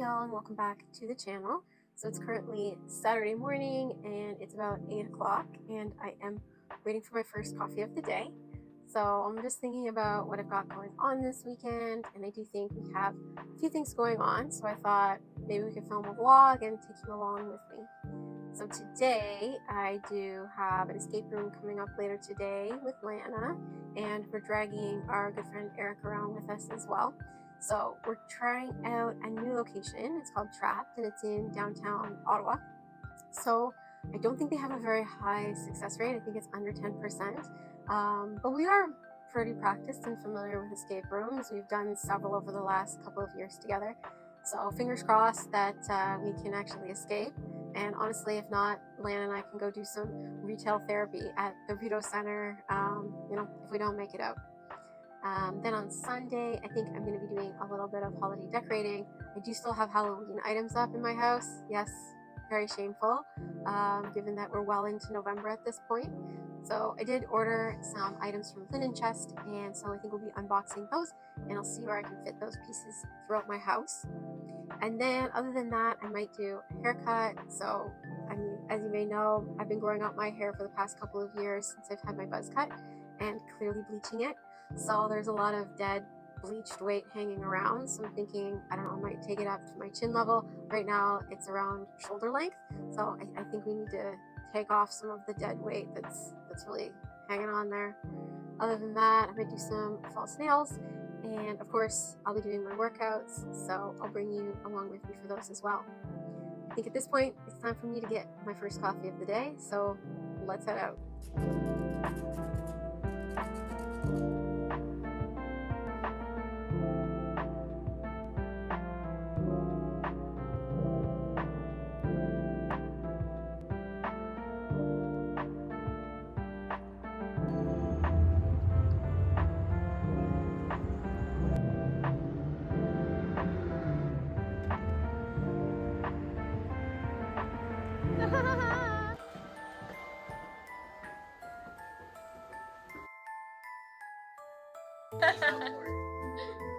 y'all, and welcome back to the channel. So it's currently Saturday morning and it's about 8 o'clock and I am waiting for my first coffee of the day. So I'm just thinking about what I've got going on this weekend, and I do think we have a few things going on, so I thought maybe we could film a vlog and take you along with me. So today I do have an escape room coming up later today with Lana, and we're dragging our good friend Eric around with us as well. So we're trying out a new location. It's called Trapped and it's in downtown Ottawa. So I don't think they have a very high success rate. I think it's under 10%. But we are pretty practiced and familiar with escape rooms. We've done several over the last couple of years together. So fingers crossed that we can actually escape. And honestly, if not, Lana and I can go do some retail therapy at the Rito Center, if we don't make it out. Then on Sunday, I think I'm going to be doing a little bit of holiday decorating. I do still have Halloween items up in my house. Yes, very shameful, given that we're well into November at this point. So I did order some items from Linen Chest, and so I think we'll be unboxing those, and I'll see where I can fit those pieces throughout my house. And then other than that, I might do a haircut. So, I mean, as you may know, I've been growing out my hair for the past couple of years since I've had my buzz cut and clearly bleaching it. So there's a lot of dead bleached weight hanging around. So I'm thinking, I don't know, I might take it up to my chin level. Right now it's around shoulder length. So I think we need to take off some of the dead weight that's really hanging on there. Other than that, I might do some false nails. And of course, I'll be doing my workouts, so I'll bring you along with me for those as well. I think at this point, it's time for me to get my first coffee of the day, so let's head out.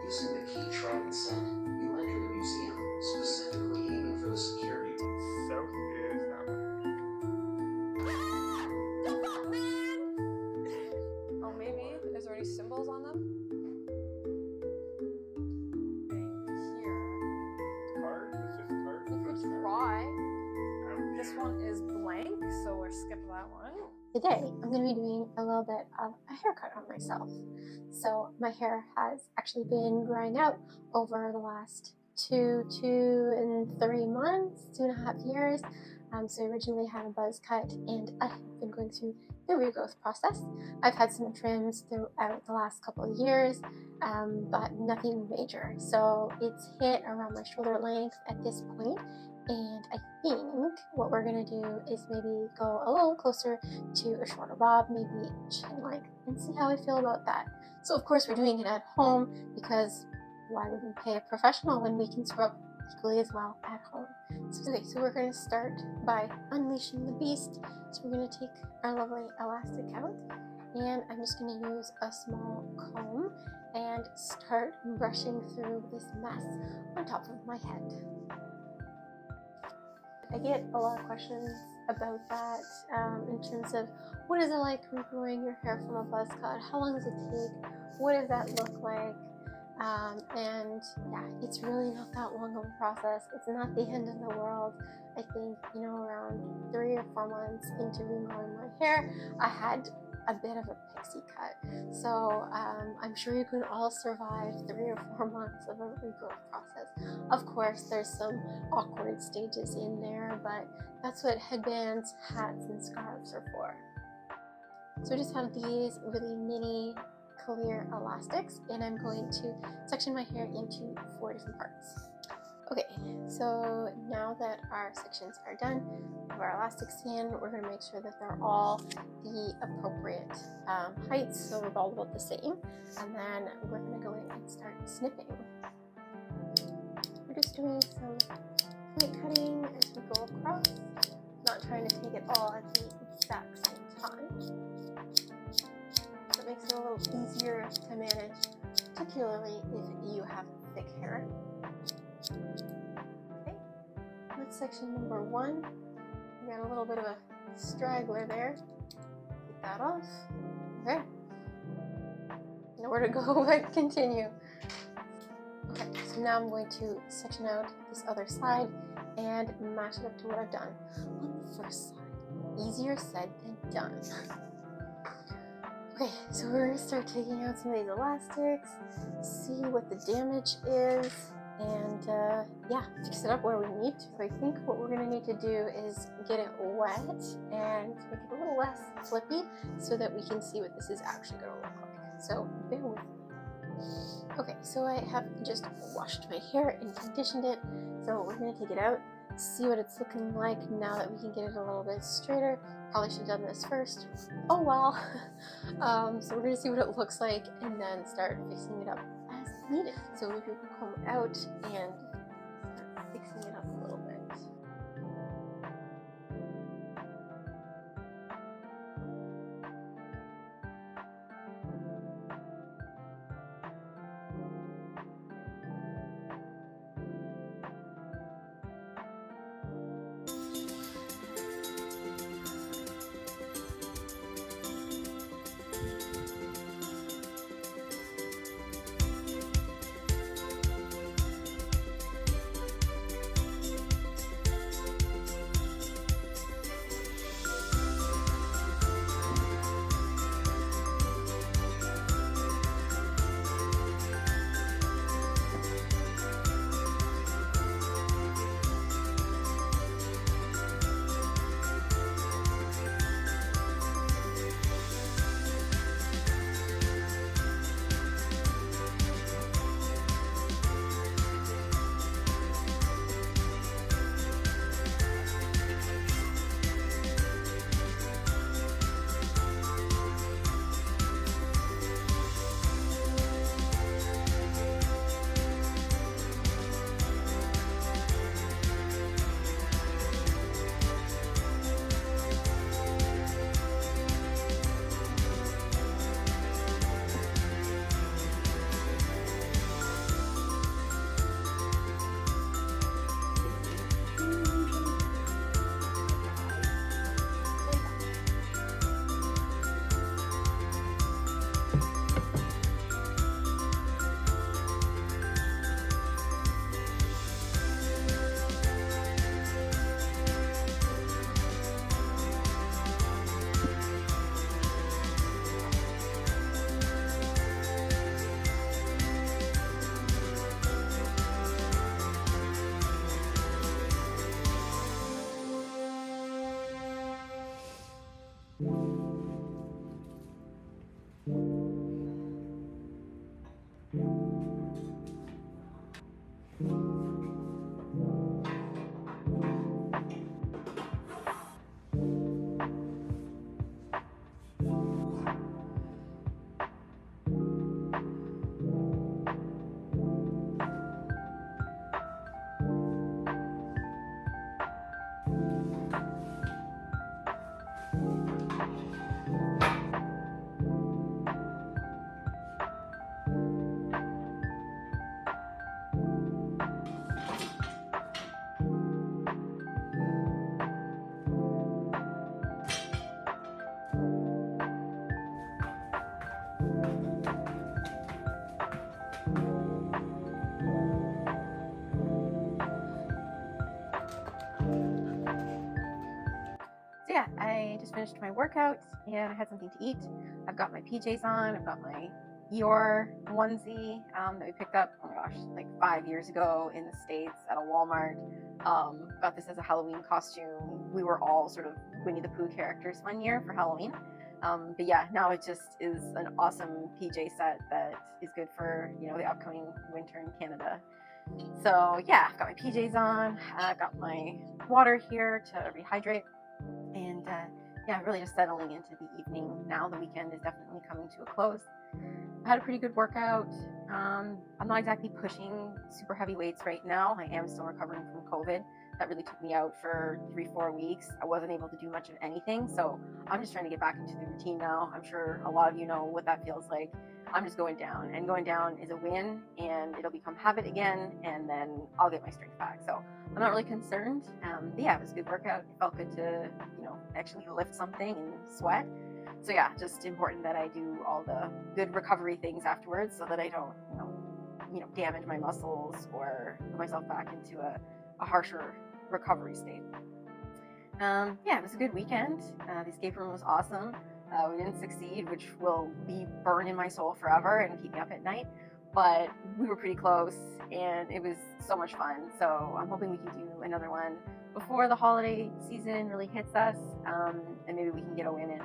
Using the key try and set, you enter the museum, specifically aiming for the security. South is that way. Oh, maybe? Is there any symbols on them? Card? It's just a card? You could try. This one is blank, so we'll skip that one. Today, I'm going to be doing a little bit of a haircut on myself. So my hair has actually been growing out over the last 2 and 3 months, 2.5 years. So I originally had a buzz cut and I have been going through the regrowth process. I've had some trims throughout the last couple of years, but nothing major. So it's hit around my shoulder length at this point. And I think what we're going to do is maybe go a little closer to a shorter bob, maybe chin length, and see how I feel about that. So of course we're doing it at home because why would we pay a professional when we can scrub equally as well at home? So we're going to start by unleashing the beast. So we're going to take our lovely elastic out, and I'm just going to use a small comb and start brushing through this mess on top of my head. I get a lot of questions about that in terms of what is it like regrowing your hair from a buzz cut? How long does it take? What does that look like? And yeah, it's really not that long of a process. It's not the end of the world. I think, around 3 or 4 months into regrowing my hair, I had a bit of a pixie cut. So I'm sure you can all survive 3 or 4 months of a regrowth process. Of course, there's some awkward stages in there, but that's what headbands, hats, and scarves are for. So I just have these really mini clear elastics, and I'm going to section my hair into 4 different parts. Okay, so now that our sections are done, we have our elastics in, we're going to make sure that they're all the appropriate heights, so we're all about the same, and then we're going to go in and start snipping. We're just doing some point cutting as we go across, not trying to take it all at the exact same time. So it makes it a little easier to manage, particularly if you have thick hair. section number 1. We got a little bit of a straggler there. Get that off. Okay. Nowhere to go but continue. Okay, so now I'm going to section out this other side and match it up to what I've done on the first side. Easier said than done. Okay, so we're going to start taking out some of these elastics, see what the damage is, and yeah, fix it up where we need to. So I think what we're going to need to do is get it wet and make it a little less flippy so that we can see what this is actually going to look like. So bear with me. Okay, so I have just washed my hair and conditioned it, so we're going to take it out, see what it's looking like now that we can get it a little bit straighter. Probably should have done this first. Oh well. So we're going to see what it looks like and then start fixing it up as needed. So maybe we can comb it out and start fixing it up a little bit. So yeah, I just finished my workout and I had something to eat. I've got my PJs on, I've got my Eeyore onesie that we picked up, oh my gosh, like 5 years ago in the States at a Walmart. Got this as a Halloween costume. We were all sort of Winnie the Pooh characters one year for Halloween. But yeah, now it just is an awesome PJ set that is good for, you know, the upcoming winter in Canada. So yeah, I've got my PJs on, I've got my water here to rehydrate, and yeah, really just settling into the evening now. The weekend is definitely coming to a close. I had a pretty good workout. I'm not exactly pushing super heavy weights right now. I am still recovering from COVID. That really took me out for 3-4 weeks. I wasn't able to do much of anything, so I'm just trying to get back into the routine now. I'm sure a lot of you know what that feels like. I'm just going down, and going down is a win, and it'll become habit again, and then I'll get my strength back. So I'm not really concerned. But yeah, it was a good workout. It felt good to, actually lift something and sweat. So yeah, just important that I do all the good recovery things afterwards, so that I don't, damage my muscles or put myself back into a harsher recovery state. Yeah, it was a good weekend. The escape room was awesome. We didn't succeed, which will be burned in my soul forever and keep me up at night. But we were pretty close, and it was so much fun. So I'm hoping we can do another one before the holiday season really hits us, and maybe we can get a win in.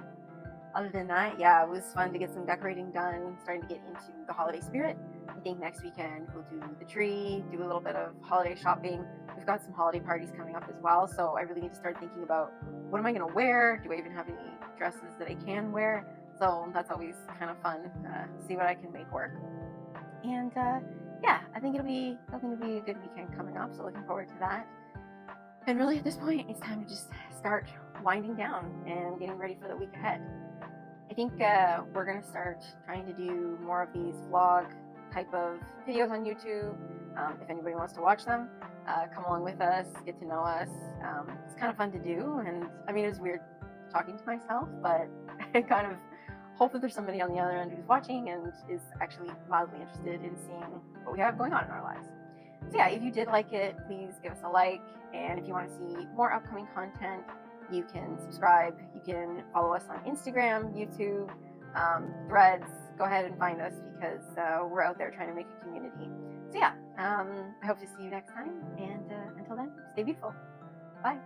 Other than that, yeah, it was fun to get some decorating done, starting to get into the holiday spirit. I think next weekend we'll do the tree, do a little bit of holiday shopping. We've got some holiday parties coming up as well, so I really need to start thinking about what am I going to wear? Do I even have any dresses that I can wear? So that's always kind of fun, see what I can make work. And yeah, I think it'll be a good weekend coming up, so looking forward to that. And really at this point, it's time to just start winding down and getting ready for the week ahead. I think we're going to start trying to do more of these vlog type of videos on YouTube. If anybody wants to watch them, come along with us, get to know us. It's kind of fun to do, and I mean, it was weird talking to myself, but I kind of hope that there's somebody on the other end who's watching and is actually mildly interested in seeing what we have going on in our lives. So yeah, if you did like it, please give us a like, and if you want to see more upcoming content, you can subscribe. You can follow us on Instagram, YouTube, Threads. Go ahead and find us, because we're out there trying to make a community. So yeah, I hope to see you next time, and until then, stay beautiful. Bye.